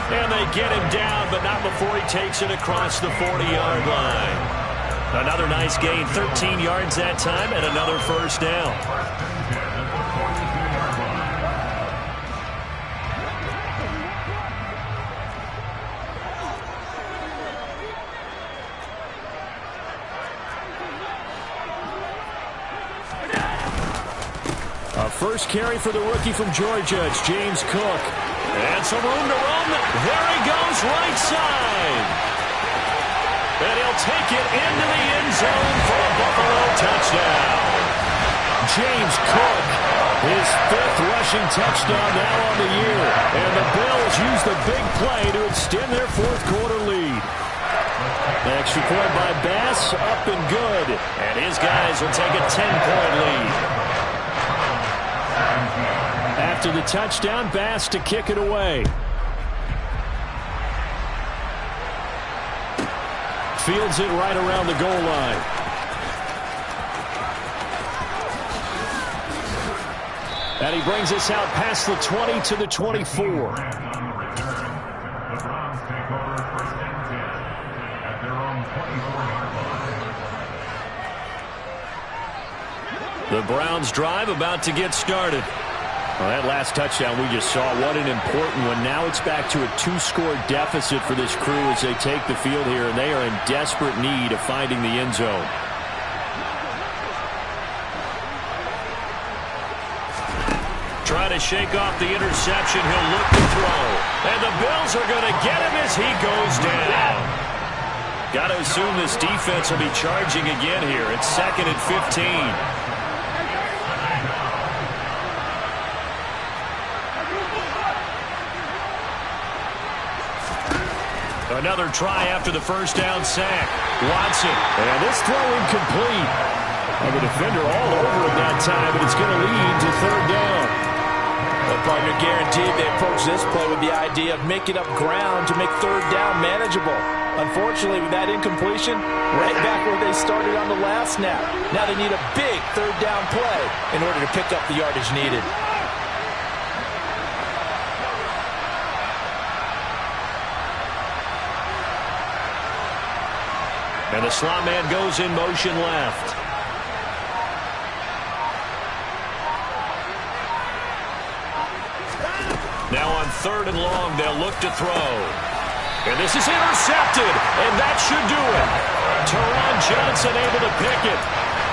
And they get him down, but not before he takes it across the 40-yard line. Another nice gain, 13 yards that time, and another first down. A first carry for the rookie from Georgia. It's James Cook. And some room to run. There he goes, right side. And he'll take it into the end zone for a Buffalo touchdown. James Cook, his 5th rushing touchdown now on the year. And the Bills use the big play to extend their 4th quarter lead. Extra point by Bass, up and good. And his guys will take a 10-point lead. After the touchdown, Bass to kick it away. Fields it right around the goal line. And he brings us out past the 20 to the 24. The Browns drive about to get started. Well, that last touchdown we just saw, what an important one. Now it's back to a 2-score deficit for this crew as they take the field here, and they are in desperate need of finding the end zone. Trying to shake off the interception. He'll look to throw. And the Bills are going to get him as he goes down. Got to assume this defense will be charging again here. It's 2nd and 15. Another try after the first down sack. Watson. And this throw incomplete. And the defender all over it that time, but it's going to lead to 3rd down. Well, partner, guaranteed they approach this play with the idea of making up ground to make 3rd down manageable. Unfortunately, with that incompletion, right back where they started on the last snap. Now they need a big 3rd down play in order to pick up the yardage needed. And the slot man goes in motion left. Now on 3rd and long, they'll look to throw. And this is intercepted, and that should do it. Teron Johnson able to pick it.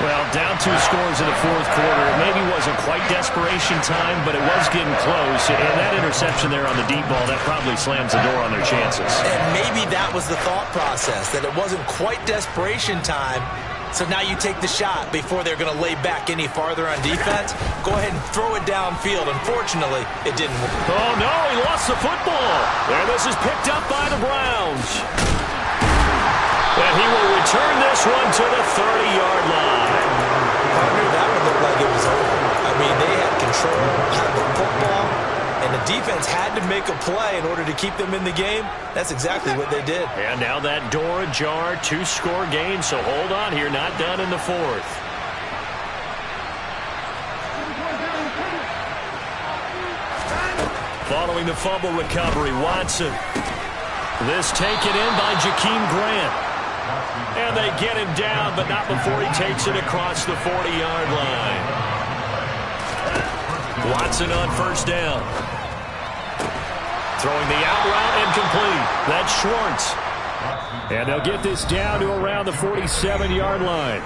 Well, down 2 scores in the 4th quarter. It maybe wasn't quite desperation time, but it was getting close. And that interception there on the deep ball, that probably slams the door on their chances. And maybe that was the thought process, that it wasn't quite desperation time. So now you take the shot before they're going to lay back any farther on defense. Go ahead and throw it downfield. Unfortunately, it didn't work. Oh, no, he lost the football. And this is picked up by the Browns. And he will return this one to the 30-yard line. Partner, that one looked like it was over. I mean, they had control of the football, and the defense had to make a play in order to keep them in the game. That's exactly what they did. And now that door ajar, 2-score game, so hold on here, not done in the 4th. Following the fumble recovery, Watson. This taken in by Jakeem Grant. And they get him down, but not before he takes it across the 40-yard line. Watson on 1st down. Throwing the out route incomplete. That's Schwartz. And they'll get this down to around the 47-yard line.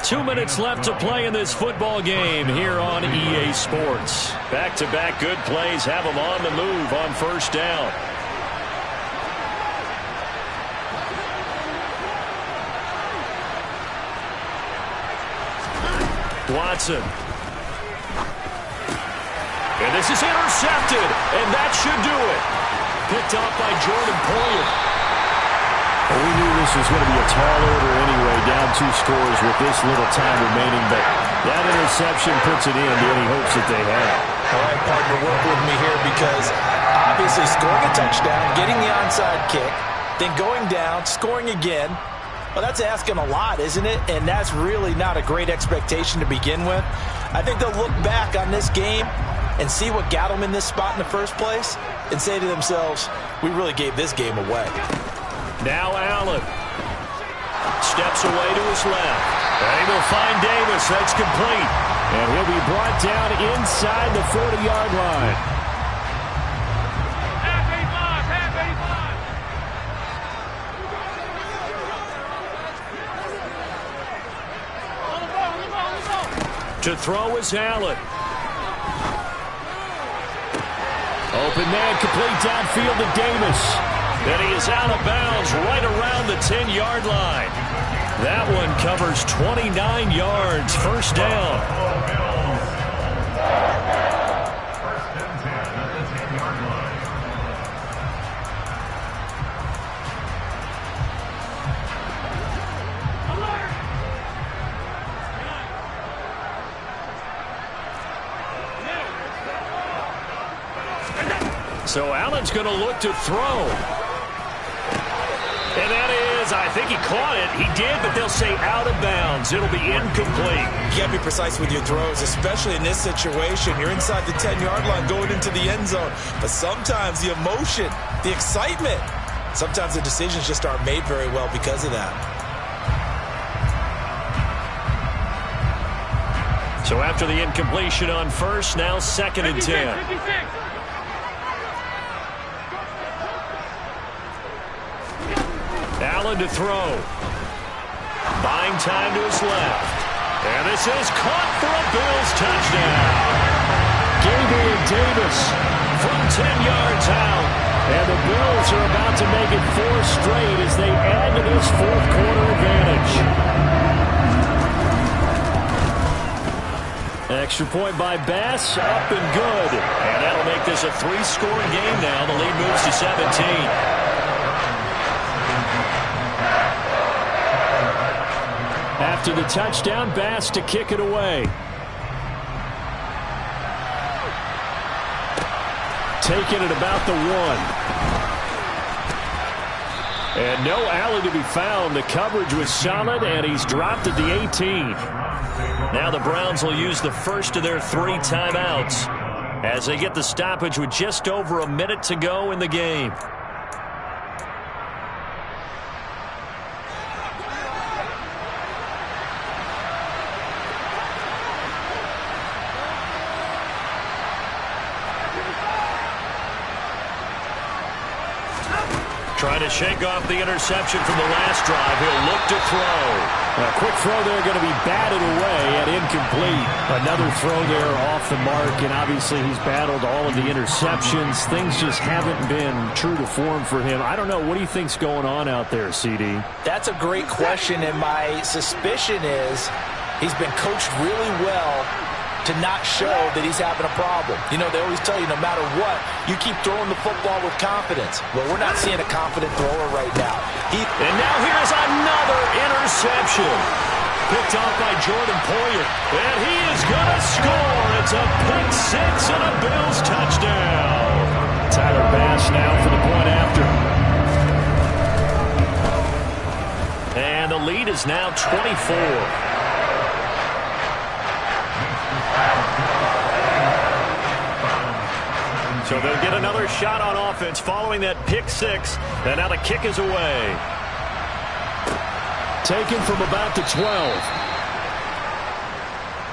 2 minutes left to play in this football game here on EA Sports. Back-to-back good plays have them on the move on 1st down. Watson. And this is intercepted, and that should do it. Picked off by Jordan Poyer. Well, we knew this was going to be a tall order anyway, down 2 scores with this little time remaining, but that interception puts it in to any hopes that they have. All right, partner, work with me here because obviously scoring a touchdown, getting the onside kick, then going down, scoring again. Well, that's asking a lot, isn't it? And that's really not a great expectation to begin with. I think they'll look back on this game and see what got them in this spot in the first place and say to themselves, we really gave this game away. Now Allen steps away to his left. And he will find Davis. That's complete. And he'll be brought down inside the 40-yard line. To throw is Allen. Open man, complete downfield to Davis. And he is out of bounds right around the 10-yard line. That one covers 29 yards. First down. So Allen's going to look to throw. And that is, I think he caught it. He did, but they'll say out of bounds. It'll be incomplete. You can't be precise with your throws, especially in this situation. You're inside the 10-yard line going into the end zone. But sometimes the emotion, the excitement, sometimes the decisions just aren't made very well because of that. So after the incompletion on first, now 2nd and 10. 56. Allen to throw. Buying time to his left. And this is caught for a Bills touchdown. Gabriel Davis from 10 yards out. And the Bills are about to make it 4 straight as they add to this fourth quarter advantage. Extra point by Bass, up and good. And that'll make this a 3-score game now. The lead moves to 17. After the touchdown, Bass to kick it away. Taking it about the 1. And no Allen to be found. The coverage was solid, and he's dropped at the 18. Now the Browns will use the first of their 3 timeouts as they get the stoppage with just over a minute to go in the game. Trying to shake off the interception from the last drive. He'll look to throw. A quick throw there going to be batted away and incomplete. Another throw there off the mark, and obviously he's battled all of the interceptions. Things just haven't been true to form for him. I don't know. What do you think's going on out there, CD? That's a great question, and my suspicion is he's been coached really well to not show that he's having a problem. You know, they always tell you no matter what, you keep throwing the football with confidence. Well, we're not seeing a confident thrower right now. And now here's another interception. Picked off by Jordan Poyer. And he is going to score. It's a pick 6 and a Bills touchdown. Tyler Bass now for the point after. And the lead is now 24. So they'll get another shot on offense following that pick 6. And now the kick is away. Taken from about the 12.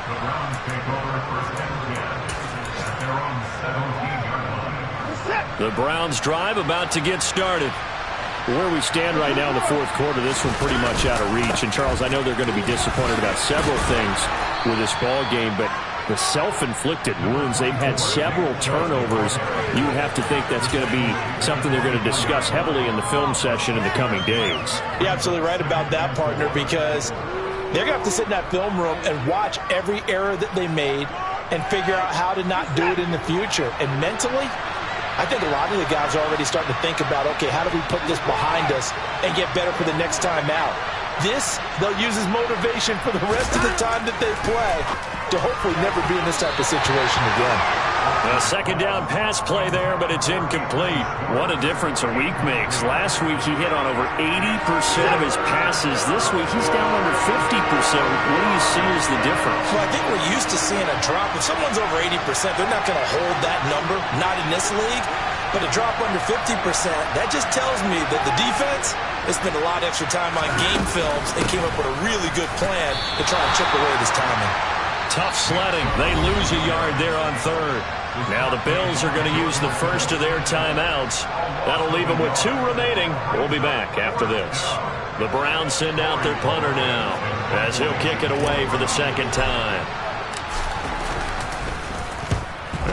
The Browns take over first and 10 at their own 17-yard line. The Browns drive about to get started. Where we stand right now in the fourth quarter, this one pretty much out of reach. And, Charles, I know they're going to be disappointed about several things with this ball game, but the self-inflicted wounds, they've had several turnovers. You would have to think that's going to be something they're going to discuss heavily in the film session in the coming days. You're absolutely right about that, partner, because they're going to have to sit in that film room and watch every error that they made and figure out how to not do it in the future. And mentally, I think a lot of the guys are already starting to think about, okay, how do we put this behind us and get better for the next time out? This, they'll use as motivation for the rest of the time that they play to hopefully never be in this type of situation again. A second down pass play there, but it's incomplete. What a difference a week makes. Last week he hit on over 80% of his passes. This week he's down under 50%. What do you see as the difference? Well, I think we're used to seeing a drop. If someone's over 80%, they're not going to hold that number, not in this league. But a drop under 50%, that just tells me that the defense has spent a lot of extra time on game films and came up with a really good plan to try and chip away at his timing. Tough sledding. They lose a yard there on third. Now the Bills are going to use the first of their timeouts. That'll leave them with 2 remaining. We'll be back after this. The Browns send out their punter now as he'll kick it away for the second time.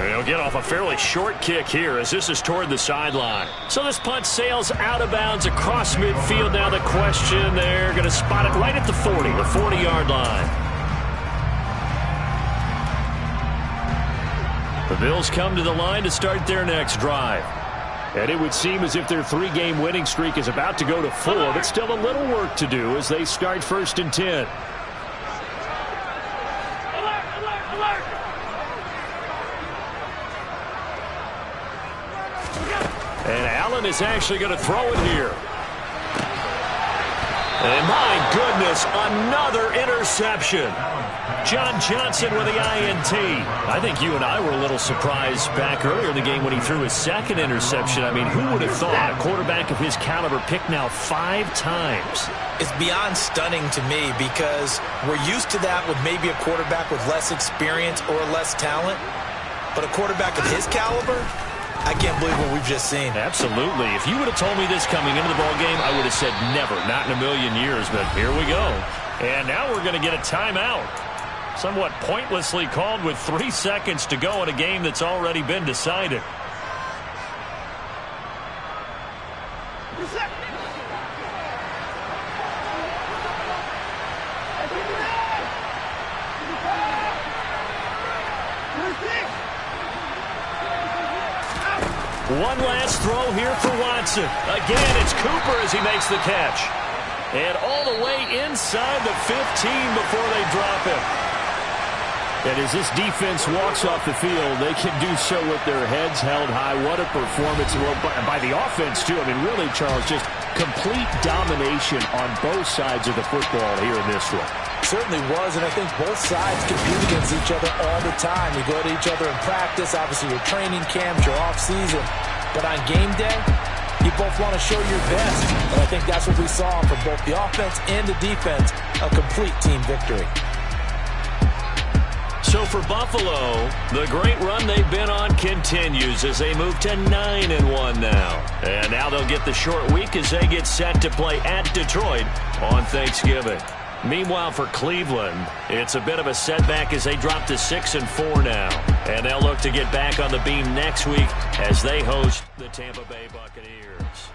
He'll get off a fairly short kick here as this is toward the sideline. So this punt sails out of bounds across midfield. Now the question, they're going to spot it right at the 40, the 40-yard line. The Bills come to the line to start their next drive. And it would seem as if their 3-game winning streak is about to go to 4, but still a little work to do as they start 1st and 10. And Allen is actually going to throw it here. And my goodness, another interception. John Johnson with the INT. I think you and I were a little surprised back earlier in the game when he threw his second interception. I mean, who would have thought a quarterback of his caliber picked now 5 times? It's beyond stunning to me because we're used to that with maybe a quarterback with less experience or less talent. But a quarterback of his caliber, I can't believe what we've just seen. Absolutely. If you would have told me this coming into the ballgame, I would have said never, not in a million years. But here we go. And now we're going to get a timeout. Somewhat pointlessly called with 3 seconds to go in a game that's already been decided. One last throw here for Watson. Again, it's Cooper as he makes the catch. And all the way inside the 15 before they drop him. And as this defense walks off the field, they can do so with their heads held high. What a performance by the offense, too. I mean, really, Charles, just complete domination on both sides of the football here in this one. Certainly was, and I think both sides compete against each other all the time. You go to each other in practice, obviously your training camps, your off-season. But on game day, you both want to show your best. And I think that's what we saw from both the offense and the defense, a complete team victory. So for Buffalo, the great run they've been on continues as they move to 9-1 now. And now they'll get the short week as they get set to play at Detroit on Thanksgiving. Meanwhile, for Cleveland, it's a bit of a setback as they drop to 6-4 now. And they'll look to get back on the beam next week as they host the Tampa Bay Buccaneers.